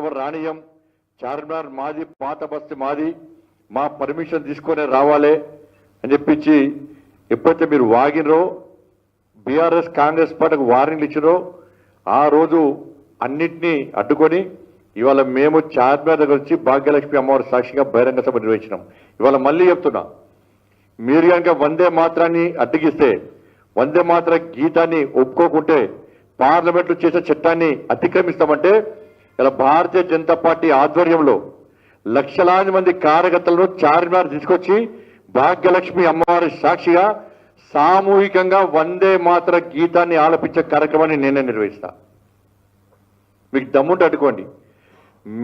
ఎవరు రానియం, చార్మినార్ మాది, పాత బస్తీ మాది, మా పర్మిషన్ తీసుకొని రావాలి అని చెప్పించి ఎప్పుడైతే మీరు వాగినరో, బీఆర్ఎస్ కాంగ్రెస్ పార్టీకి వార్నింగ్లు ఇచ్చినో ఆ రోజు అన్నింటినీ అడ్డుకొని ఇవాళ మేము చార్మినార్ దగ్గర వచ్చి భాగ్యలక్ష్మి అమ్మవారి సాక్షిగా బహిరంగ సభ నిర్వహించినాం. ఇవాళ మళ్ళీ చెప్తున్నా, మీరు కనుక వందే మాత్రాన్ని అడ్డగిస్తే, వందే మాత్ర గీతాన్ని ఒప్పుకోకుంటే, పార్లమెంట్లో చేసే చట్టాన్ని అతిక్రమిస్తామంటే ఇలా భారతీయ జనతా పార్టీ ఆధ్వర్యంలో లక్షలాది మంది కార్యకర్తలను చార్మినార్ తీసుకొచ్చి భాగ్యలక్ష్మి అమ్మవారి సాక్షిగా సామూహికంగా వందే మాత్ర గీతాన్ని ఆలపించే కార్యక్రమాన్ని నేనే నిర్వహిస్తా. మీకు దమ్ముంటే అడ్డుకోండి.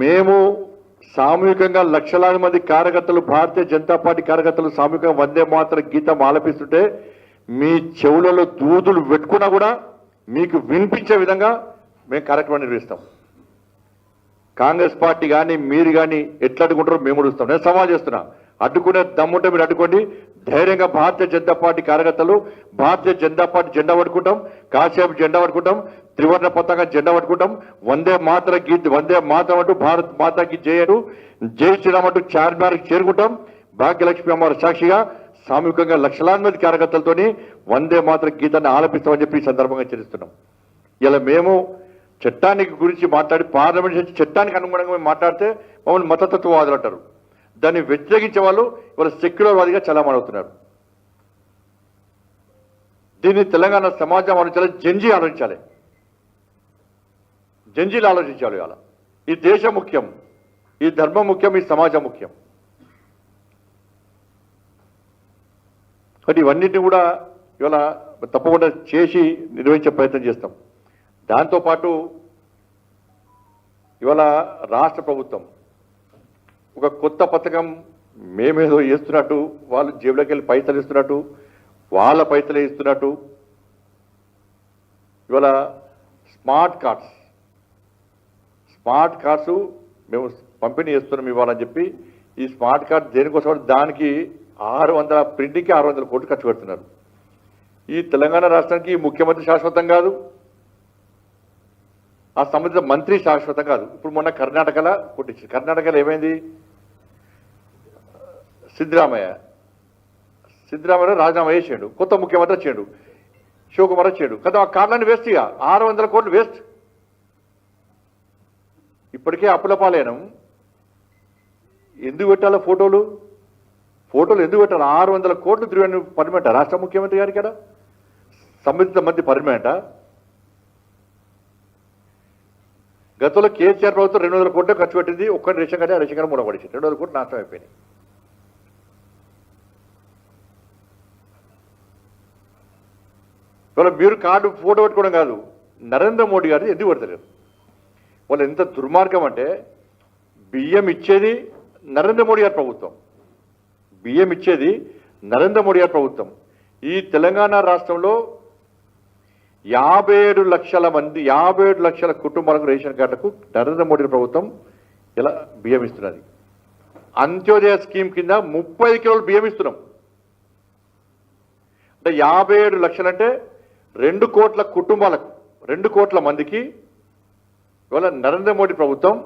మేము సామూహికంగా లక్షలాది మంది కార్యకర్తలు, భారతీయ జనతా పార్టీ కార్యకర్తలు సామూహికంగా వందే మాత్ర గీతం ఆలపిస్తుంటే మీ చెవులలో దూదులు పెట్టుకున్నా కూడా మీకు వినిపించే విధంగా మేము కార్యక్రమం నిర్వహిస్తాం. కాంగ్రెస్ పార్టీ కానీ మీరు కానీ ఎట్లా అడ్డుకుంటారో మేము చూస్తాం. నేను సవాల్ చేస్తున్నా, అడ్డుకునే దమ్ముంటే మీరు అడ్డుకోండి. ధైర్యంగా భారతీయ జనతా పార్టీ కార్యకర్తలు భారతీయ జనతా పార్టీ జెండా పట్టుకుంటాం, కాసేపు జెండా పట్టుకుంటాం, త్రివర్ణ పతాక జెండా పట్టుకుంటాం, వందే మాత్ర గీత్ వందే మాత్రం అంటూ భారత్ మాతాకి జయడు, జై శ్రీరామ్ అంటూ చార్మినార్కి చేరుకుంటాం. భాగ్యలక్ష్మి అమ్మవారి సాక్షిగా సామూహికంగా లక్షలాది మంది కార్యకర్తలతోని వందే మాత్ర గీతాన్ని ఆలపిస్తామని చెప్పి ఈ సందర్భంగా చర్చిస్తున్నాం. ఇలా మేము చట్టానికి గురించి మాట్లాడి పార్లమెంట్ చట్టానికి అనుగుణంగా మేము మాట్లాడితే మమ్మల్ని మతతత్వవాదులు అంటారు. దాన్ని వ్యతిరేకించే వాళ్ళు ఇవాళ సెక్యులర్ వాదిగా చలామణవుతున్నారు. దీన్ని తెలంగాణ సమాజం ఆలోచించాలి, జంజీ ఆలోచించాలి, జంజీలు ఆలోచించాలి. ఇవాళ ఈ దేశం ముఖ్యం, ఈ ధర్మం ముఖ్యం, ఈ సమాజం ముఖ్యం. కాబట్టి ఇవన్నిటిని కూడా ఇవాళ తప్పకుండా చేసి నిర్వహించే ప్రయత్నం చేస్తాం. దాంతోపాటు ఇవాళ రాష్ట్ర ప్రభుత్వం ఒక కొత్త పథకం మేమేదో చేస్తున్నట్టు, వాళ్ళు జేబులోకి వెళ్ళి పైసలు ఇస్తున్నట్టు, వాళ్ళ పైసలే ఇస్తున్నట్టు ఇవాళ స్మార్ట్ కార్డ్స్ మేము పంపిణీ చేస్తున్నాం ఇవ్వాలని చెప్పి, ఈ స్మార్ట్ కార్డ్ దేనికోసం, దానికి 600 ప్రింటింగ్కి 600 కోట్లు ఖర్చు పెడుతున్నారు. ఈ తెలంగాణ రాష్ట్రానికి ముఖ్యమంత్రి శాశ్వతం కాదు, ఆ సంబంధిత మంత్రి శాశ్వతం కాదు. ఇప్పుడు మొన్న కర్ణాటకలో కొట్టించింది. కర్ణాటకలో ఏమైంది? సిద్ధరామయ్య రాజీనామా చేసాడు, కొత్త ముఖ్యమంత్రి వచ్చాడు, శివకుమార్ వచ్చాడు కదా. ఆ కార్డులన్నీ వేస్ట్, ఇక 600 కోట్లు వేస్ట్. ఇప్పటికే అప్పుల పాలైనం. ఎందుకు పెట్టాలో ఫోటోలు ఎందుకు పెట్టాలి? 600 కోట్లు తిరిగి పర్మనెంటా రాష్ట్ర ముఖ్యమంత్రి గారికి? కదా సంబంధిత మంత్రి పర్మనెంటా? గతంలో కేసీఆర్ ప్రభుత్వం 200 కోట్లు ఖర్చు పెట్టింది. ఒక్కటి రేషన్ కార్డు, ఆ రేషన్ కార్డు మూడబడిచింది. 200 కోట్లు నాశనం అయిపోయినాయి. ఇవాళ మీరు కార్డు ఫోటో పెట్టుకోవడం కాదు, నరేంద్ర మోడీ గారిది ఎందుకు పెడతలేరు? వాళ్ళు ఎంత దుర్మార్గం అంటే, బియ్యం ఇచ్చేది నరేంద్ర మోడీ గారి ప్రభుత్వం, బియ్యం ఇచ్చేది నరేంద్ర మోడీ గారి ప్రభుత్వం. ఈ తెలంగాణ రాష్ట్రంలో 57 లక్షల మంది, 57 లక్షల కుటుంబాలకు రేషన్ కార్డులకు నరేంద్ర మోడీ ప్రభుత్వం ఇలా బియ్యం ఇస్తున్నది. అంత్యోదయ స్కీమ్ కింద 30 కిలోలు బియ్యం ఇస్తున్నాం. అంటే 57 లక్షలంటే 2 కోట్ల కుటుంబాలకు, 2 కోట్ల మందికి ఇవాళ నరేంద్ర మోడీ ప్రభుత్వం